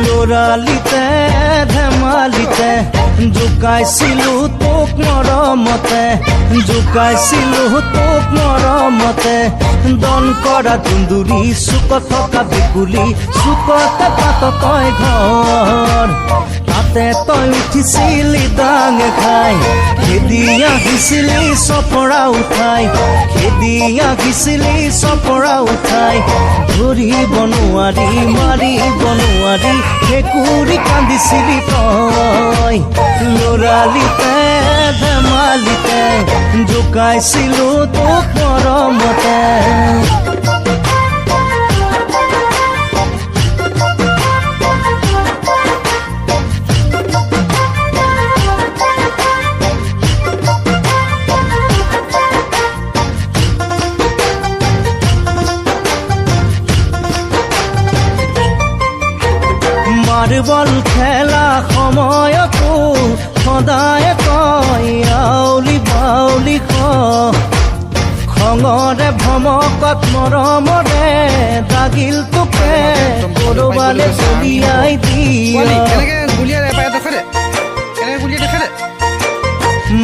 লৰালিতে ধেমালিতে জোকাইছিলো তোক মৰমতে, জোকাইছিলো তোক মৰমতে। দন কৰা দুন্দুৰি চুকত থকা ভেকুলী, চুকতে পাত তই ঘৰ। তাতে তই উঠিছিলি ডাঙ খাই, খেদি আহিছিলি চপৰা উঠাই, খেদি আহিছিলি চপৰা উঠাই। ধৰিব নোৱাৰি মাৰিব নোৱাৰি ভেকুৰী কান্দিছিলি তই। লৰালিতে ধেমালিতে জোকাইছিলো তোক মৰমতে। মাৰ্বল খেলা সময়তো সদায় কয় আউলি বাউলি খঙৰে ভমকত মৰমৰে দাগিল তোকে কৰবালে গুলিয়াই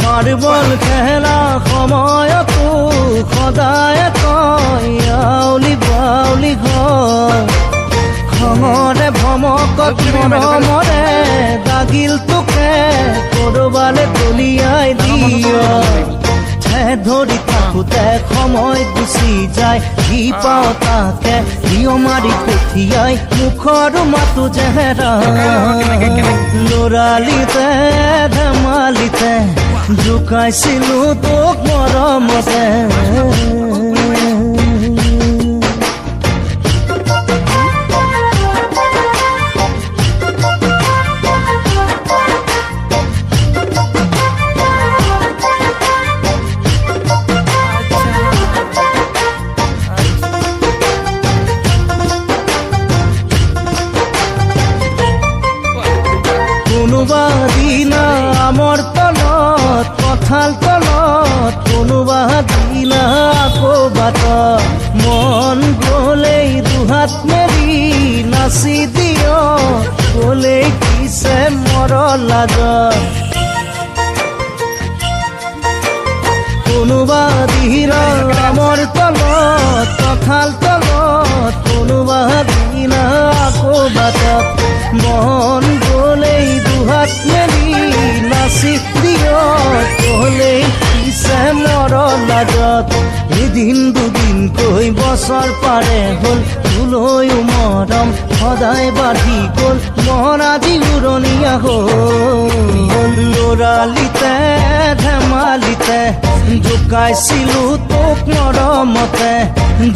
মাৰ্বল খেলা সময়তো সদায় কয় আউলি বাউলি খঙৰে ভমকত মৰমৰে দাগিল তোকে কৰবালে দলিয়াই দিয়। ধৰি থাকোতে সময় গুচি যায়, সি পাওঁ তাকে হিয় মাৰি কঠিয়াই মুখৰ মাতো জেহেৰা। লৰালিতে ধেমালিতে জোকাইছিলো তোক মৰমতে। কোনোবা দিনা আমৰ তলত কঁঠাল তলত, কোনোবা দিনা আকৌ বাটত মন গলেই দুহাত মেলি নাচি দিয়, গলেই কিছে মৰ লাজত। কোনোবা দিনা আমৰ তলত কঁঠাল তলত, কোনোবা দিনা আকৌ বাটত মন গলেই দুহাত মেলি নাচি দিয়, গলেই কিছে মৰ লাজত। এদিন দুদিনকৈ বছৰ পাৰে হ'ল, তোলৈও মৰম সদায় বাঢ়ি গ'ল, মন আজি উৰণীয়া হ'ল। লৰালিতে ধেমালিতে জোকাইছিলো তোক মৰমতে,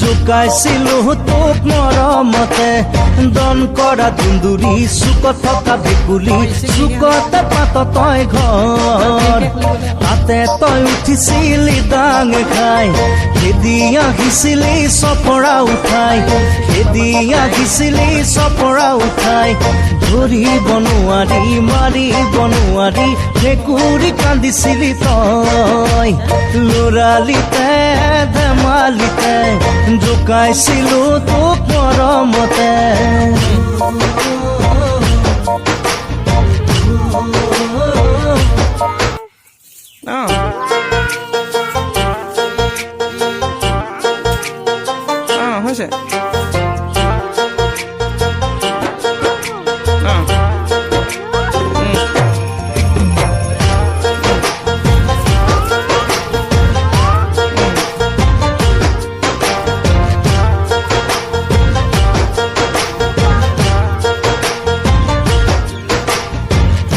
জোকাইছিলো তোক মৰমতে। দন কৰা দুন্দুৰি চুকত থকা ভেকুলী, চুকতে পাত তই ঘৰ। তাতে তই উঠিছিলি ডাঙ খাই, খেদি আহিছিলি চপৰা উঠাই, খেদি আহিছিলি চপৰা উঠাই। ধৰিব নোৱাৰি মাৰিব নোৱাৰি ভেকুৰী কান্দিছিলি তই। লৰালিতে ধেমালিতে জোকাইছিলো তোক মৰমতে। হৈছে